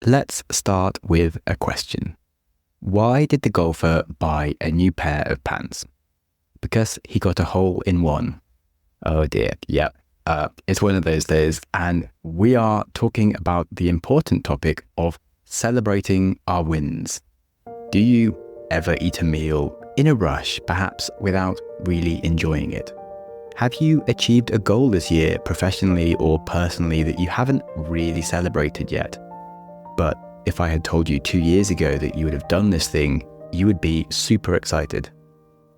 Let's start with a question. Why did the golfer buy a new pair of pants? Because he got a hole in one. Oh dear, yep. It's one of those days, and we are talking about the important topic of celebrating our wins. Do you ever eat a meal in a rush, perhaps without really enjoying it? Have you achieved a goal this year, professionally or personally, that you haven't really celebrated yet? But if I had told you 2 years ago that you would have done this thing, you would be super excited.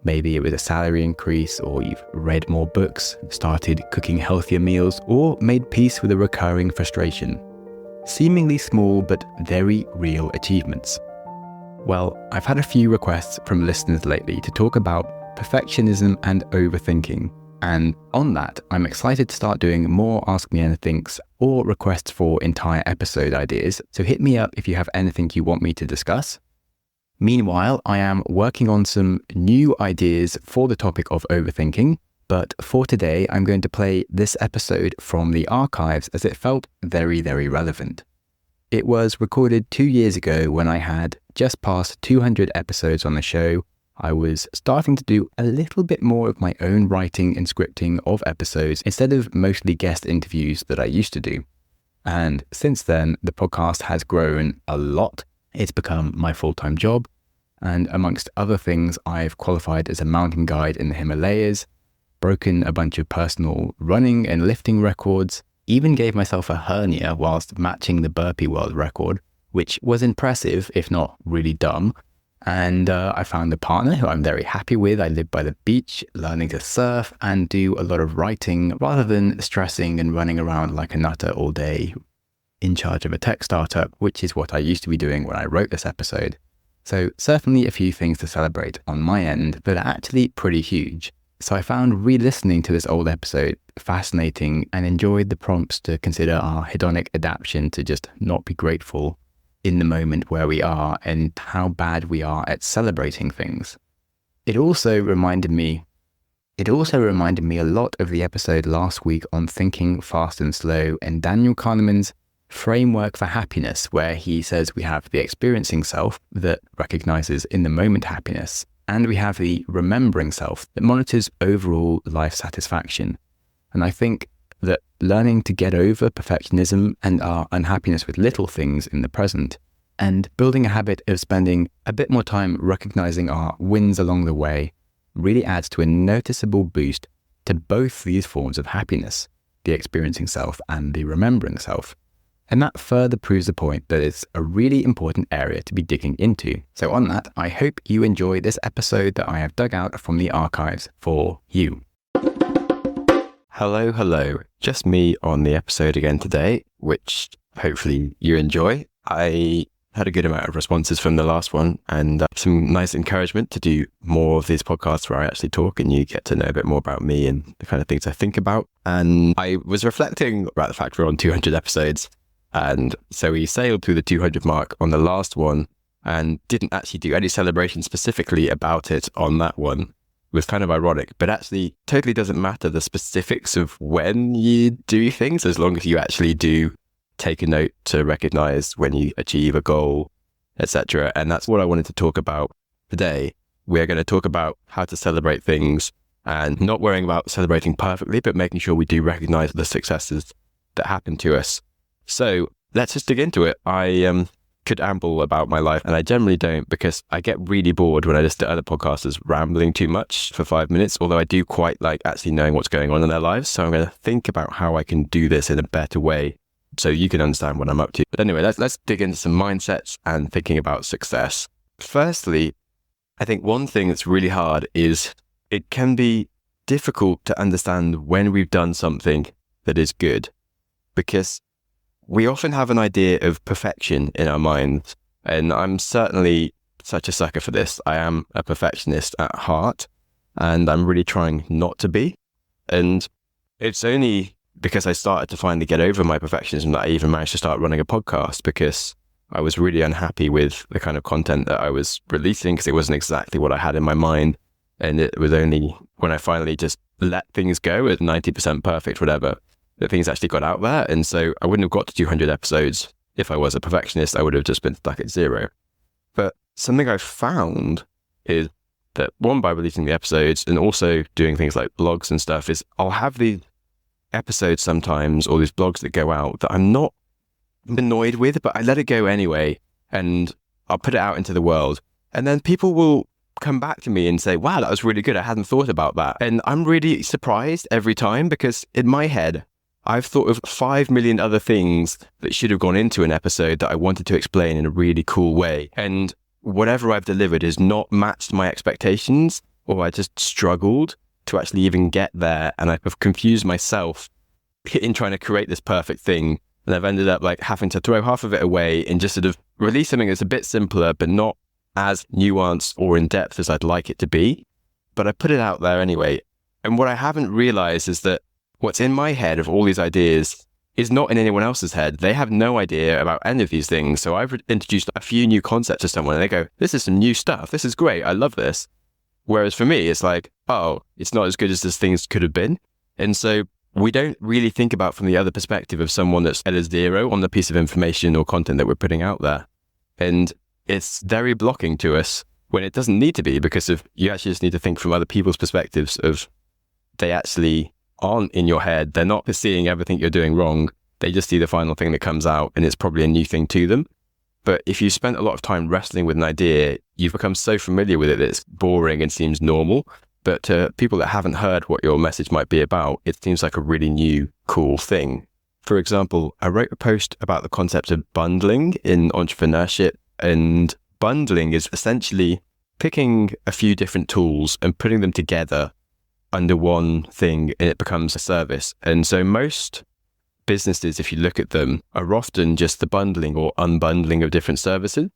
Maybe it was a salary increase, or you've read more books, started cooking healthier meals, or made peace with a recurring frustration. Seemingly small but very real achievements. Well, I've had a few requests from listeners lately to talk about perfectionism and overthinking. And on that, I'm excited to start doing more Ask Me Anythings or requests for entire episode ideas. So hit me up if you have anything you want me to discuss. Meanwhile, I am working on some new ideas for the topic of overthinking. But for today, I'm going to play this episode from the archives as it felt very, very relevant. It was recorded 2 years ago when I had just passed 200 episodes on the show. I was starting to do a little bit more of my own writing and scripting of episodes instead of mostly guest interviews that I used to do. And since then, the podcast has grown a lot. It's become my full-time job. And amongst other things, I've qualified as a mountain guide in the Himalayas, broken a bunch of personal running and lifting records, even gave myself a hernia whilst matching the burpee world record, which was impressive, if not really dumb. And I found a partner who I'm very happy with. I live by the beach, learning to surf and do a lot of writing rather than stressing and running around like a nutter all day in charge of a tech startup, which is what I used to be doing when I wrote this episode. So certainly a few things to celebrate on my end, but actually pretty huge. So I found re-listening to this old episode fascinating and enjoyed the prompts to consider our hedonic adaption to just not be grateful in the moment where we are and how bad we are at celebrating things. It also reminded me a lot of the episode last week on thinking fast and slow and Daniel Kahneman's framework for happiness, where he says we have the experiencing self that recognizes in the moment happiness, and we have the remembering self that monitors overall life satisfaction. And I think that learning to get over perfectionism and our unhappiness with little things in the present, and building a habit of spending a bit more time recognizing our wins along the way, really adds to a noticeable boost to both these forms of happiness, the experiencing self and the remembering self. And that further proves the point that it's a really important area to be digging into. So on that, I hope you enjoy this episode that I have dug out from the archives for you. Hello. Just me on the episode again today, which hopefully you enjoy. I had a good amount of responses from the last one and some nice encouragement to do more of these podcasts where I actually talk and you get to know a bit more about me and the kind of things I think about. And I was reflecting about the fact we're on 200 episodes. And so we sailed through the 200 mark on the last one and didn't actually do any celebration specifically about it on that one. It was kind of ironic, but actually totally doesn't matter the specifics of when you do things, as long as you actually do take a note to recognize when you achieve a goal, etc. And that's what I wanted to talk about today. We're going to talk about how to celebrate things and not worrying about celebrating perfectly, but making sure we do recognize the successes that happen to us. So let's just dig into it. I could amble about my life, and I generally don't because I get really bored when I listen to other podcasters rambling too much for 5 minutes, although I do quite like actually knowing what's going on in their lives. So I'm going to think about how I can do this in a better way so you can understand what I'm up to. But anyway, let's dig into some mindsets and thinking about success. Firstly, I think one thing that's really hard is it can be difficult to understand when we've done something that is good, because we often have an idea of perfection in our minds, and I'm certainly such a sucker for this. I am a perfectionist at heart, and I'm really trying not to be. And it's only because I started to finally get over my perfectionism that I even managed to start running a podcast, because I was really unhappy with the kind of content that I was releasing because it wasn't exactly what I had in my mind. And it was only when I finally just let things go at 90% perfect, whatever, that things actually got out there. And so I wouldn't have got to 200 episodes if I was a perfectionist, I would have just been stuck at 0. But something I've found is that, one, by releasing the episodes and also doing things like blogs and stuff, is I'll have these episodes sometimes, or these blogs that go out that I'm not annoyed with, but I let it go anyway, and I'll put it out into the world. And then people will come back to me and say, wow, that was really good. I hadn't thought about that. And I'm really surprised every time, because in my head, I've thought of 5 million other things that should have gone into an episode that I wanted to explain in a really cool way. And whatever I've delivered has not matched my expectations, or I just struggled to actually even get there. And I've confused myself in trying to create this perfect thing. And I've ended up like having to throw half of it away and just sort of release something that's a bit simpler, but not as nuanced or in depth as I'd like it to be. But I put it out there anyway. And what I haven't realized is that what's in my head of all these ideas is not in anyone else's head. They have no idea about any of these things. So I've introduced a few new concepts to someone and they go, this is some new stuff. This is great. I love this. Whereas for me, it's like, oh, it's not as good as these things could have been. And so we don't really think about from the other perspective of someone that's at a 0 on the piece of information or content that we're putting out there. And it's very blocking to us when it doesn't need to be, because of you actually just need to think from other people's perspectives of they actually aren't in your head. They're not seeing everything you're doing wrong. They just see the final thing that comes out and it's probably a new thing to them. But if you spent a lot of time wrestling with an idea, you've become so familiar with it that it's boring and seems normal. But to people that haven't heard what your message might be about, it seems like a really new, cool thing. For example, I wrote a post about the concept of bundling in entrepreneurship. And bundling is essentially picking a few different tools and putting them together under one thing, and it becomes a service. And so most businesses, if you look at them, are often just the bundling or unbundling of different services.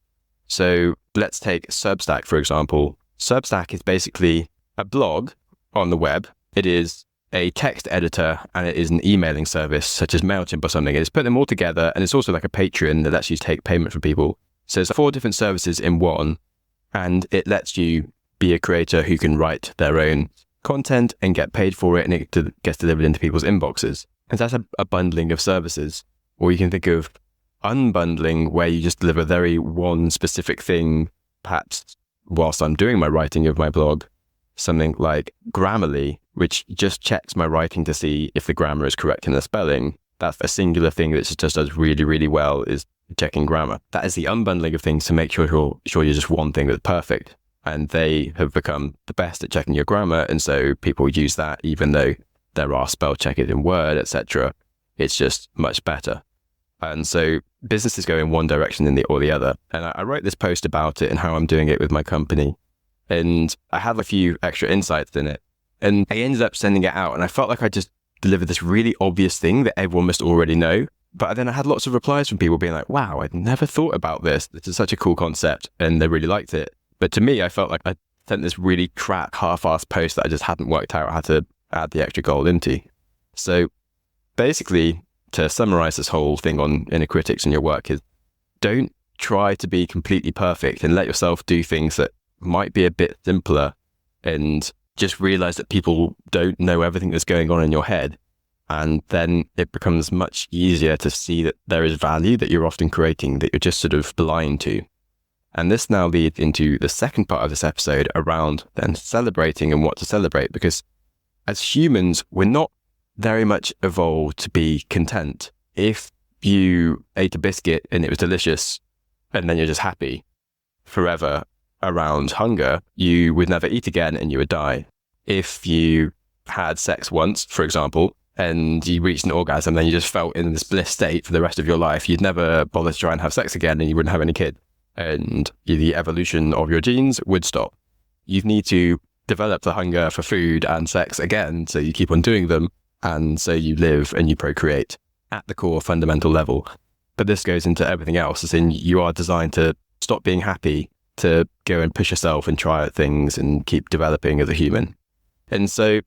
So let's take Substack, for example. Substack is basically a blog on the web. It is a text editor, and it is an emailing service such as MailChimp or something. It's put them all together, and it's also like a Patreon that lets you take payment from people. So it's 4 different services in one, and it lets you be a creator who can write their own content and get paid for it, and it gets delivered into people's inboxes. And that's a bundling of services. Or you can think of unbundling, where you just deliver very one specific thing, perhaps whilst I'm doing my writing of my blog, something like Grammarly, which just checks my writing to see if the grammar is correct in the spelling. That's a singular thing that just does really, really well, is checking grammar. That is the unbundling of things to make sure you're just one thing that's perfect. And they have become the best at checking your grammar. And so people use that, even though there are spell checkers in Word, etc. It's just much better. And so businesses go in one direction or the other. And I wrote this post about it and how I'm doing it with my company. And I had a few extra insights in it. And I ended up sending it out. And I felt like I just delivered this really obvious thing that everyone must already know. But then I had lots of replies from people being like, wow, I'd never thought about this. This is such a cool concept. And they really liked it. But to me, I felt like I sent this really crap, half-assed post that I just hadn't worked out how to add the extra gold into. So basically, to summarize this whole thing on inner critics in your work, is don't try to be completely perfect, and let yourself do things that might be a bit simpler, and just realize that people don't know everything that's going on in your head. And then it becomes much easier to see that there is value that you're often creating that you're just sort of blind to. And this now leads into the second part of this episode around then celebrating and what to celebrate, because as humans, we're not very much evolved to be content. If you ate a biscuit and it was delicious and then you're just happy forever around hunger, you would never eat again and you would die. If you had sex once, for example, and you reached an orgasm, then you just felt in this bliss state for the rest of your life, you'd never bother to try and have sex again and you wouldn't have any kids. And the evolution of your genes would stop. You need to develop the hunger for food and sex again, so you keep on doing them, and so you live and you procreate at the core fundamental level. But this goes into everything else, as in you are designed to stop being happy, to go and push yourself and try out things and keep developing as a human. And so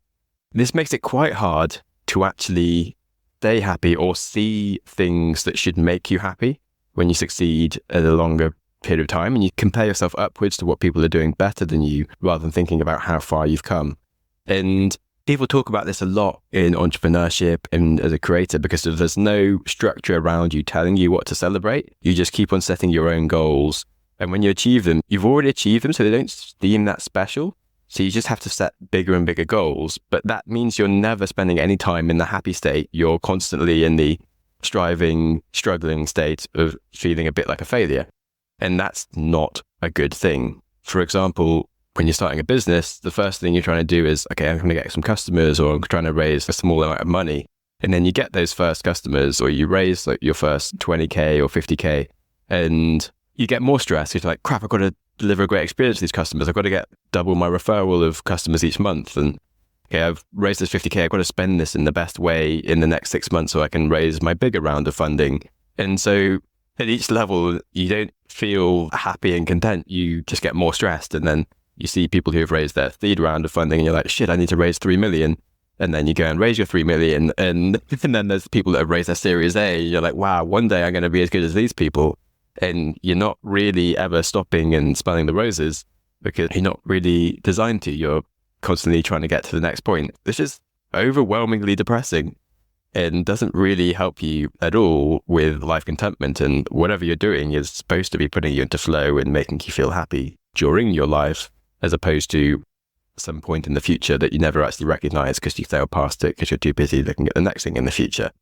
this makes it quite hard to actually stay happy or see things that should make you happy when you succeed at a longer period of time, and you compare yourself upwards to what people are doing better than you rather than thinking about how far you've come. And people talk about this a lot in entrepreneurship and as a creator, because there's no structure around you telling you what to celebrate. You just keep on setting your own goals. And when you achieve them, you've already achieved them, so they don't seem that special. So you just have to set bigger and bigger goals. But that means you're never spending any time in the happy state. You're constantly in the striving, struggling state of feeling a bit like a failure. And that's not a good thing. For example, when you're starting a business, the first thing you're trying to do is, okay, I'm going to get some customers, or I'm trying to raise a small amount of money. And then you get those first customers, or you raise like your first 20K or 50K, and you get more stress. You're like, crap, I've got to deliver a great experience to these customers. I've got to get double my referral of customers each month. And okay, I've raised this 50K. I've got to spend this in the best way in the next 6 months so I can raise my bigger round of funding. And so at each level, you don't feel happy and content. You just get more stressed. And then you see people who have raised their third round of funding and you're like, shit, I need to raise 3 million. And then you go and raise your 3 million. And then there's people that have raised their Series A. You're like, wow, one day I'm going to be as good as these people. And you're not really ever stopping and smelling the roses because you're not really designed to. You're constantly trying to get to the next point. This is overwhelmingly depressing and doesn't really help you at all with life contentment. And whatever you're doing is supposed to be putting you into flow and making you feel happy during your life, as opposed to some point in the future that you never actually recognize because you sailed past it because you're too busy looking at the next thing in the future.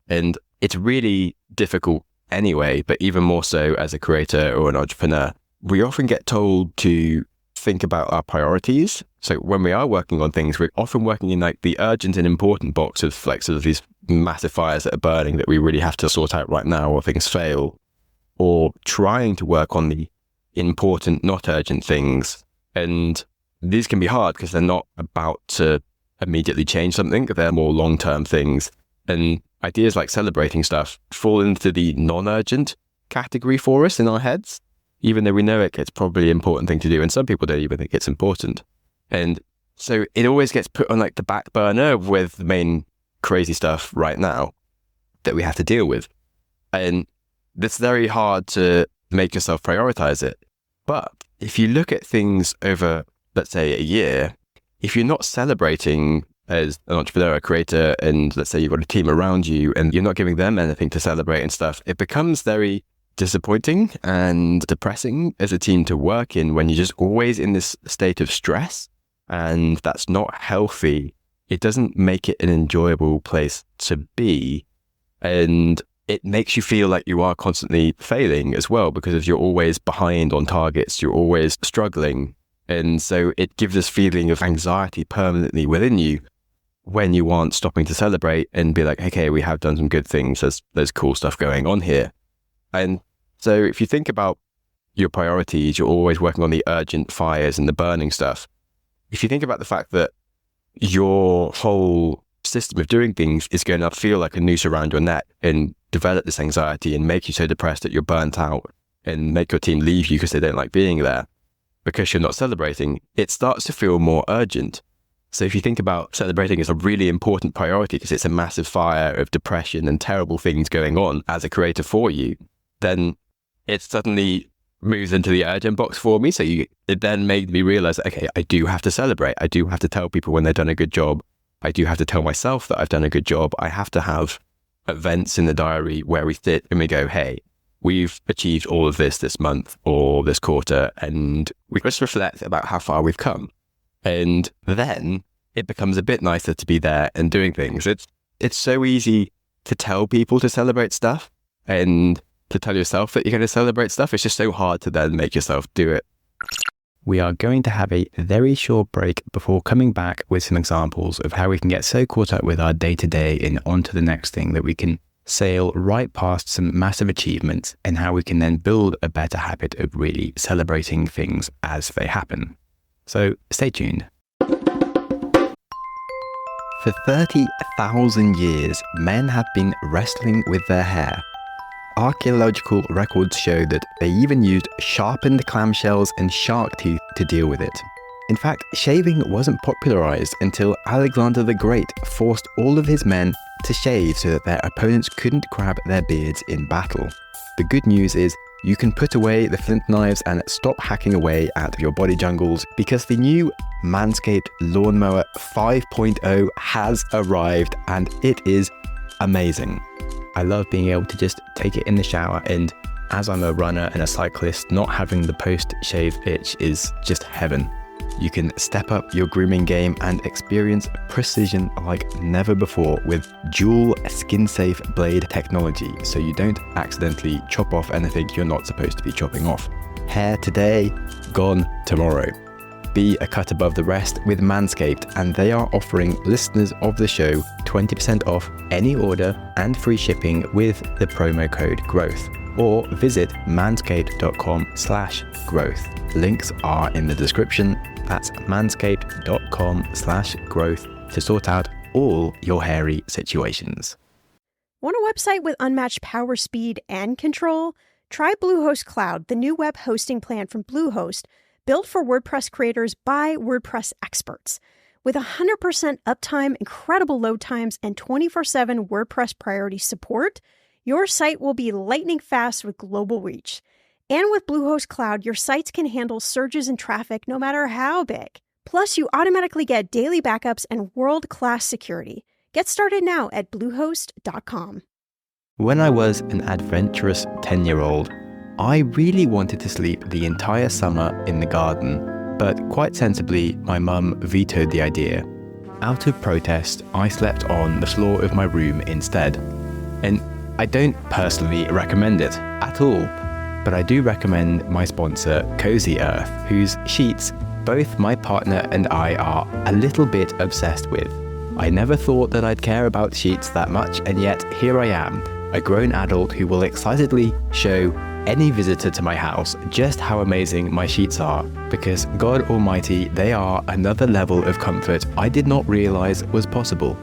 And it's really difficult anyway, but even more so as a creator or an entrepreneur. We often get told to think about our priorities. So when we are working on things, we're often working in like the urgent and important box of like sort of these massive fires that are burning that we really have to sort out right now, or things fail, or trying to work on the important, not urgent things. And these can be hard because they're not about to immediately change something. They're more long-term things. And ideas like celebrating stuff fall into the non-urgent category for us in our heads, even though we know it's probably an important thing to do. And some people don't even think it's important. And so it always gets put on like the back burner with the main crazy stuff right now that we have to deal with. And it's very hard to make yourself prioritize it. But if you look at things over, let's say, a year, if you're not celebrating as an entrepreneur, a creator, and let's say you've got a team around you and you're not giving them anything to celebrate and stuff, it becomes very disappointing and depressing as a team to work in when you're just always in this state of stress. And that's not healthy. It doesn't make it an enjoyable place to be. And it makes you feel like you are constantly failing as well, because you're always behind on targets, you're always struggling. And so it gives this feeling of anxiety permanently within you when you aren't stopping to celebrate and be like, okay, we have done some good things. There's cool stuff going on here. And so if you think about your priorities, you're always working on the urgent fires and the burning stuff. If you think about the fact that your whole system of doing things is going to feel like a noose around your neck and develop this anxiety and make you so depressed that you're burnt out and make your team leave you because they don't like being there because you're not celebrating, it starts to feel more urgent. So if you think about celebrating as a really important priority because it's a massive fire of depression and terrible things going on as a creator for you, then it suddenly moves into the urgent box for me. So it then made me realize, okay, I do have to celebrate. I do have to tell people when they've done a good job. I do have to tell myself that I've done a good job. I have to have events in the diary where we sit and we go, hey, we've achieved all of this month or this quarter, and we just reflect about how far we've come. And then it becomes a bit nicer to be there and doing things. It's so easy to tell people to celebrate stuff and to tell yourself that you're going to celebrate stuff. It's just so hard to then make yourself do it. We are going to have a very short break before coming back with some examples of how we can get so caught up with our day-to-day and on to the next thing that we can sail right past some massive achievements, and how we can then build a better habit of really celebrating things as they happen. So stay tuned. For 30,000 years, men have been wrestling with their hair. Archaeological records show that they even used sharpened clamshells and shark teeth to deal with it. In fact, shaving wasn't popularized until Alexander the Great forced all of his men to shave so that their opponents couldn't grab their beards in battle. The good news is You can put away the flint knives and stop hacking away at your body jungles because the new Manscaped Lawnmower 5.0 has arrived and it is amazing. I love being able to just take it in the shower, and as I'm a runner and a cyclist, not having the post-shave itch is just heaven. You can step up your grooming game and experience precision like never before with dual skin-safe blade technology, so you don't accidentally chop off anything you're not supposed to be chopping off. Hair today, gone tomorrow. Be a cut above the rest with Manscaped, and they are offering listeners of the show 20% off any order and free shipping with the promo code GROWTH. Or visit manscaped.com/growth. Links are in the description. That's manscaped.com/growth to sort out all your hairy situations. Want a website with unmatched power, speed, and control? Try Bluehost Cloud, the new web hosting plan from Bluehost, built for WordPress creators by WordPress experts. With 100% uptime, incredible load times, and 24/7 WordPress priority support, your site will be lightning fast with global reach. And with Bluehost Cloud, your sites can handle surges in traffic no matter how big. Plus, you automatically get daily backups and world-class security. Get started now at bluehost.com. When I was an adventurous 10-year-old, I really wanted to sleep the entire summer in the garden, but quite sensibly, my mum vetoed the idea. Out of protest, I slept on the floor of my room instead. And I don't personally recommend it at all, but I do recommend my sponsor, Cozy Earth, whose sheets both my partner and I are a little bit obsessed with. I never thought that I'd care about sheets that much, and yet here I am, a grown adult who will excitedly show any visitor to my house just how amazing my sheets are, because God Almighty, they are another level of comfort I did not realize was possible.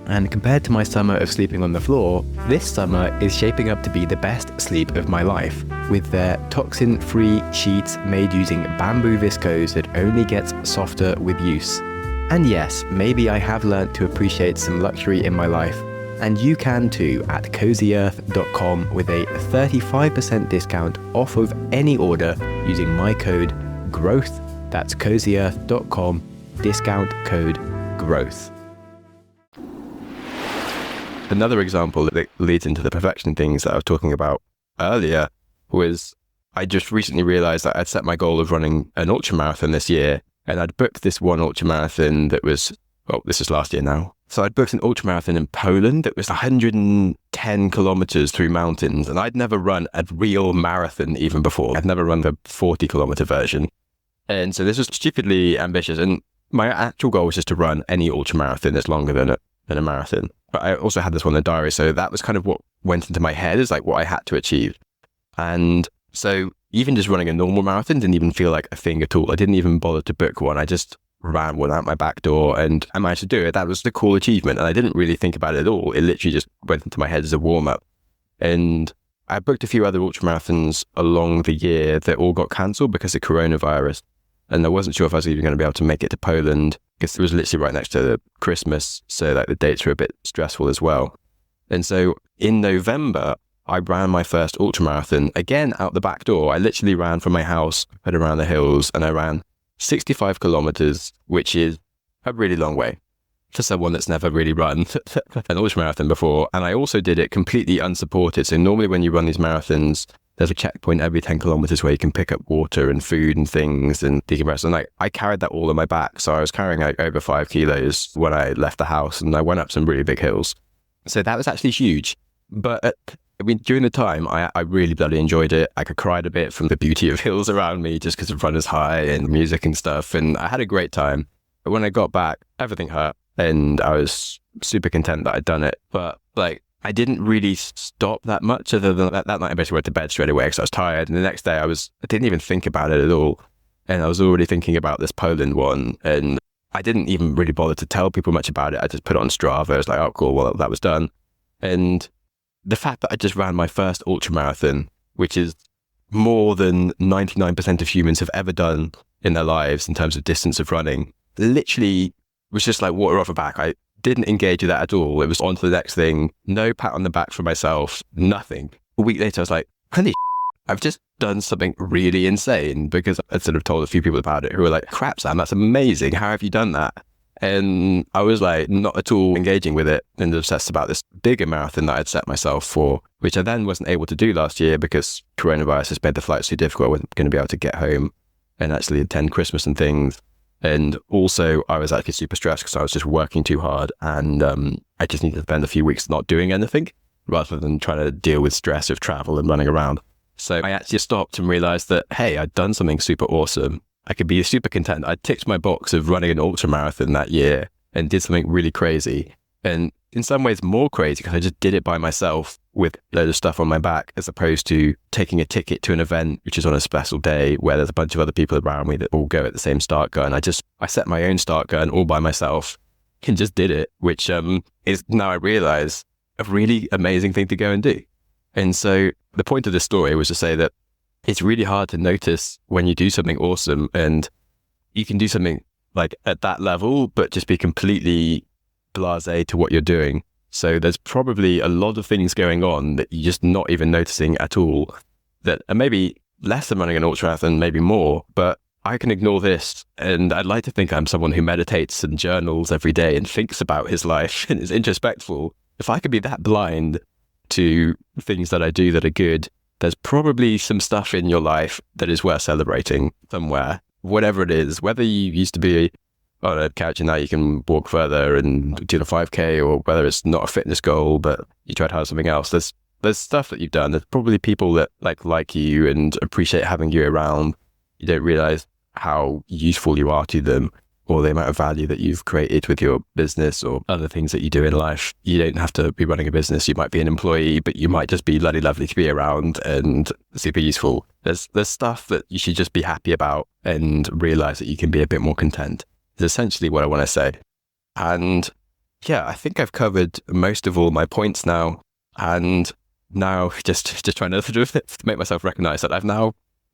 And compared to my summer of sleeping on the floor, this summer is shaping up to be the best sleep of my life, with their toxin-free sheets made using bamboo viscose that only gets softer with use. And yes, maybe I have learnt to appreciate some luxury in my life, and you can too at cozyearth.com with a 35% discount off of any order using my code GROWTH. That's cozyearth.com, discount code GROWTH. Another example that leads into the perfection things that I was talking about earlier was I just recently realized that I'd set my goal of running an ultramarathon this year, and I'd booked this one ultramarathon that was, well, this is last year now. So I'd booked an ultramarathon in Poland that was 110 kilometers through mountains, and I'd never run a real marathon even before. I'd never run the 40-kilometer version. And so this was stupidly ambitious, and my actual goal was just to run any ultramarathon that's longer than a marathon. But I also had this one in the diary, so that was kind of what went into my head as like what I had to achieve. And so even just running a normal marathon didn't even feel like a thing at all. I didn't even bother to book one. I just ran one out my back door and I managed to do it. That was the cool achievement. And I didn't really think about it at all. It literally just went into my head as a warm-up. And I booked a few other ultramarathons along the year that all got cancelled because of coronavirus. And I wasn't sure if I was even going to be able to make it to Poland because it was literally right next to the Christmas. So like the dates were a bit stressful as well. And so in November, I ran my first ultramarathon again out the back door. I literally ran from my house, head around the hills, and I ran 65 kilometers, which is a really long way for someone that's never really run an ultramarathon before. And I also did it completely unsupported. So normally when you run these marathons, there's a checkpoint every 10 kilometers where you can pick up water and food and things and decompress. And I carried that all on my back. So I was carrying like over 5 kilos when I left the house, and I went up some really big hills. So that was actually huge. But during the time, I really bloody enjoyed it. I cried a bit from the beauty of hills around me just because the front is high and music and stuff. And I had a great time. But when I got back, everything hurt. And I was super content that I'd done it. But like, I didn't really stop that much other than that night I basically went to bed straight away because I was tired. And the next day I didn't even think about it at all. And I was already thinking about this Poland one. And I didn't even really bother to tell people much about it. I just put it on Strava. I was like, oh, cool. Well, that was done. And the fact that I just ran my first ultramarathon, which is more than 99% of humans have ever done in their lives in terms of distance of running, literally was just like water off a back. I didn't engage with that at all. It was on to the next thing. No pat on the back for myself. Nothing. A week later, I was like, holy I've just done something really insane, because I sort of told a few people about it who were like, crap, Sam, that's amazing. How have you done that? And I was like, not at all engaging with it, and obsessed about this bigger marathon that I'd set myself for, which I then wasn't able to do last year because coronavirus has made the flights too difficult. I wasn't going to be able to get home and actually attend Christmas and things. And also I was actually super stressed because I was just working too hard, and I just needed to spend a few weeks not doing anything rather than trying to deal with stress of travel and running around. So I actually stopped and realized that, hey, I'd done something super awesome. I could be super content. I ticked my box of running an ultra marathon that year and did something really crazy. And in some ways more crazy because I just did it by myself with a load of stuff on my back, as opposed to taking a ticket to an event, which is on a special day where there's a bunch of other people around me that all go at the same start gun. I set my own start gun all by myself and just did it, which is, now I realize, a really amazing thing to go and do. And so the point of this story was to say that it's really hard to notice when you do something awesome, and you can do something like at that level, but just be completely blasé to what you're doing. So there's probably a lot of things going on that you're just not even noticing at all, that are maybe less than running an ultra marathon, maybe more, but I can ignore this. And I'd like to think I'm someone who meditates and journals every day and thinks about his life and is introspectful. If I could be that blind to things that I do that are good, there's probably some stuff in your life that is worth celebrating somewhere, whatever it is, whether you used to be on a couch and now you can walk further and do the 5K, or whether it's not a fitness goal, but you tried hard something else. There's stuff that you've done. There's probably people that like you and appreciate having you around. You don't realize how useful you are to them, or the amount of value that you've created with your business or other things that you do in life. You don't have to be running a business. You might be an employee, but you might just be bloody lovely to be around and super useful. There's stuff that you should just be happy about and realize that you can be a bit more content, is essentially what I want to say. And yeah, I think I've covered most of all my points now. And now just trying to make myself recognize that I've now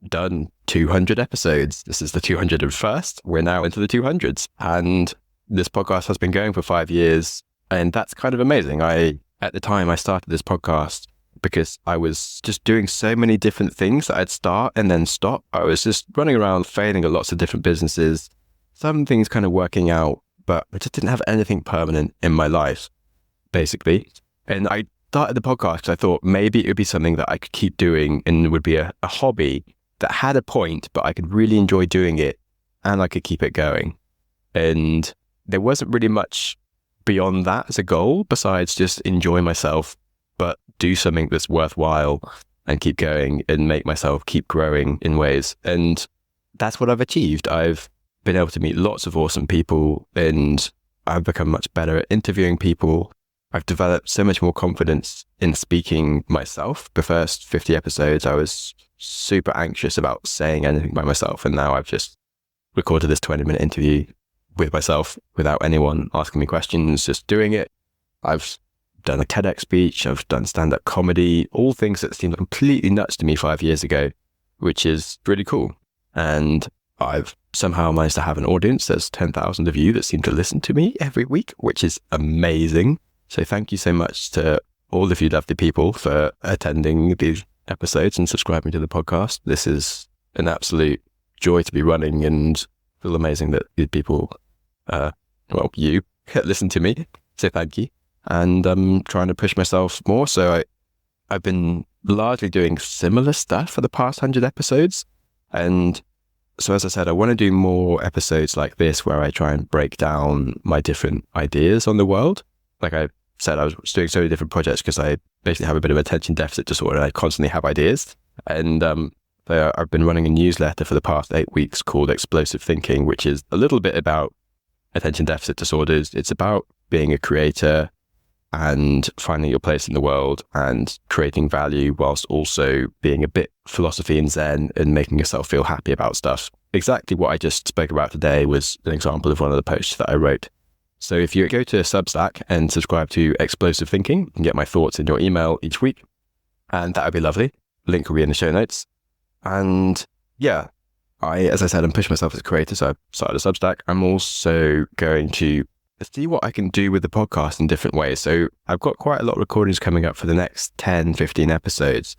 done 200 episodes. This is the 201st. We're now into the 200s. And this podcast has been going for 5 years. And that's kind of amazing. At the time I started this podcast because I was just doing so many different things that I'd start and then stop. I was just running around failing at lots of different businesses. Some things kind of working out, but I just didn't have anything permanent in my life, basically. And I started the podcast because I thought maybe it would be something that I could keep doing and would be a hobby that had a point, but I could really enjoy doing it and I could keep it going. And there wasn't really much beyond that as a goal besides just enjoy myself, but do something that's worthwhile and keep going and make myself keep growing in ways. And that's what I've achieved. I've been able to meet lots of awesome people, and I've become much better at interviewing people. I've developed so much more confidence in speaking myself. The first 50 episodes, I was super anxious about saying anything by myself. And now I've just recorded this 20-minute interview with myself without anyone asking me questions, just doing it. I've done a TEDx speech. I've done stand-up comedy, all things that seemed completely nuts to me 5 years ago, which is really cool. And I've somehow managed to have an audience. There's 10,000 of you that seem to listen to me every week, which is amazing. So thank you so much to all of you lovely people for attending these episodes and subscribing to the podcast. This is an absolute joy to be running, and feel amazing that these people, you listen to me. So thank you. And I'm trying to push myself more. So I've been largely doing similar stuff for the past 100 episodes. And so as I said, I want to do more episodes like this where I try and break down my different ideas on the world. Like I said, I was doing so many different projects because I basically have a bit of attention deficit disorder and I constantly have ideas. And I've been running a newsletter for the past 8 weeks called Explosive Thinking, which is a little bit about attention deficit disorders. It's about being a creator and finding your place in the world and creating value whilst also being a bit philosophy and zen and making yourself feel happy about stuff. Exactly what I just spoke about today was an example of one of the posts that I wrote. So if you go to Substack and subscribe to Explosive Thinking, you can get my thoughts in your email each week. And that would be lovely. Link will be in the show notes. And yeah, as I said, I'm pushing myself as a creator. So I've started a Substack. I'm also going to see what I can do with the podcast in different ways. So I've got quite a lot of recordings coming up for the next 10, 15 episodes.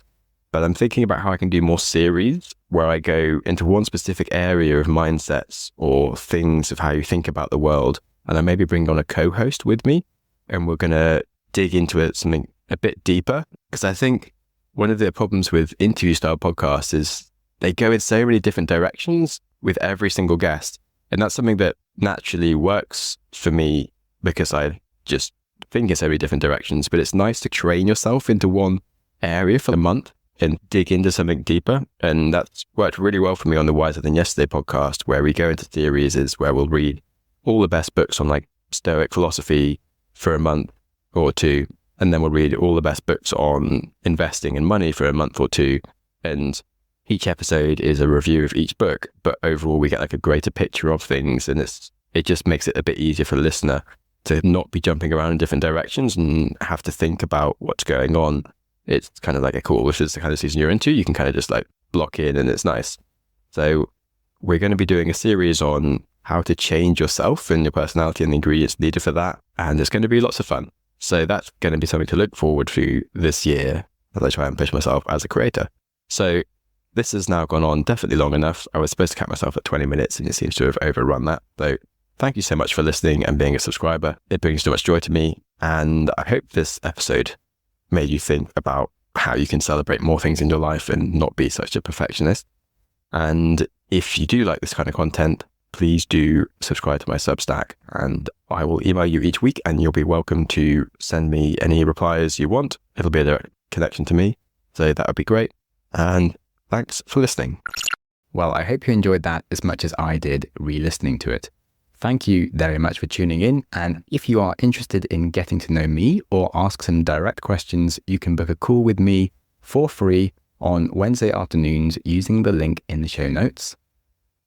but I'm thinking about how I can do more series where I go into one specific area of mindsets or things of how you think about the world. And I maybe bring on a co-host with me, and we're going to dig into it something a bit deeper. Because I think one of the problems with interview style podcasts is they go in so many different directions with every single guest. And that's something that naturally works for me because I just think in so many different directions. But it's nice to train yourself into one area for a month and dig into something deeper. And that's worked really well for me on the Wiser Than Yesterday podcast, where we go into series where we'll read all the best books on like Stoic philosophy for a month or two. And then we'll read all the best books on investing and money for a month or two. And each episode is a review of each book, but overall we get like a greater picture of things. And it just makes it a bit easier for the listener to not be jumping around in different directions and have to think about what's going on. It's kind of like a cool, if it's the kind of season you're into, you can kind of just like block in and it's nice. So we're going to be doing a series on how to change yourself and your personality and the ingredients needed for that. And it's going to be lots of fun. So that's going to be something to look forward to this year as I try and push myself as a creator. So this has now gone on definitely long enough. I was supposed to cap myself at 20 minutes and it seems to have overrun that. So thank you so much for listening and being a subscriber. It brings so much joy to me. And I hope this episode made you think about how you can celebrate more things in your life and not be such a perfectionist. And if you do like this kind of content, please do subscribe to my Substack and I will email you each week and you'll be welcome to send me any replies you want. It'll be a direct connection to me. So that would be great. And thanks for listening. Well, I hope you enjoyed that as much as I did re-listening to it. Thank you very much for tuning in. And if you are interested in getting to know me or ask some direct questions, you can book a call with me for free on Wednesday afternoons using the link in the show notes.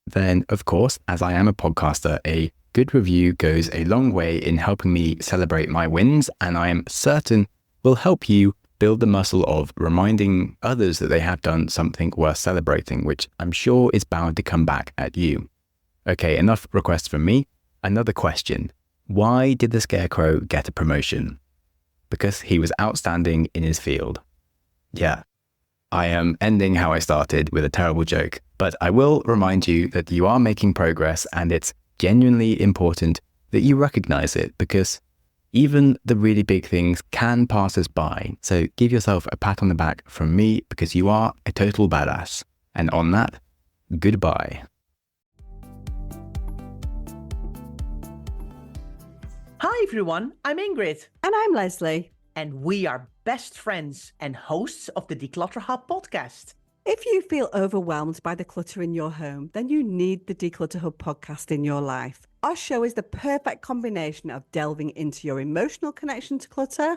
Then, of course, as I am a podcaster, a good review goes a long way in helping me celebrate my wins, and I am certain will help you build the muscle of reminding others that they have done something worth celebrating, which I'm sure is bound to come back at you. Okay, enough requests from me. Another question. Why did the Scarecrow get a promotion? Because he was outstanding in his field. Yeah, I am ending how I started with a terrible joke, but I will remind you that you are making progress and it's genuinely important that you recognize it because even the really big things can pass us by. So give yourself a pat on the back from me because you are a total badass. And on that, goodbye. Hi everyone, I'm Ingrid. And I'm Leslie. And we are best friends and hosts of the Declutter Hub podcast. If you feel overwhelmed by the clutter in your home, then you need the Declutter Hub podcast in your life. Our show is the perfect combination of delving into your emotional connection to clutter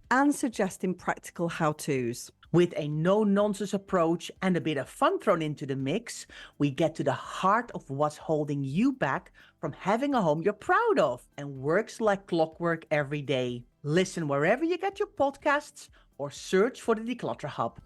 and suggesting practical how-tos. With a no-nonsense approach and a bit of fun thrown into the mix, we get to the heart of what's holding you back from having a home you're proud of and works like clockwork every day. Listen wherever you get your podcasts or search for the Declutter Hub.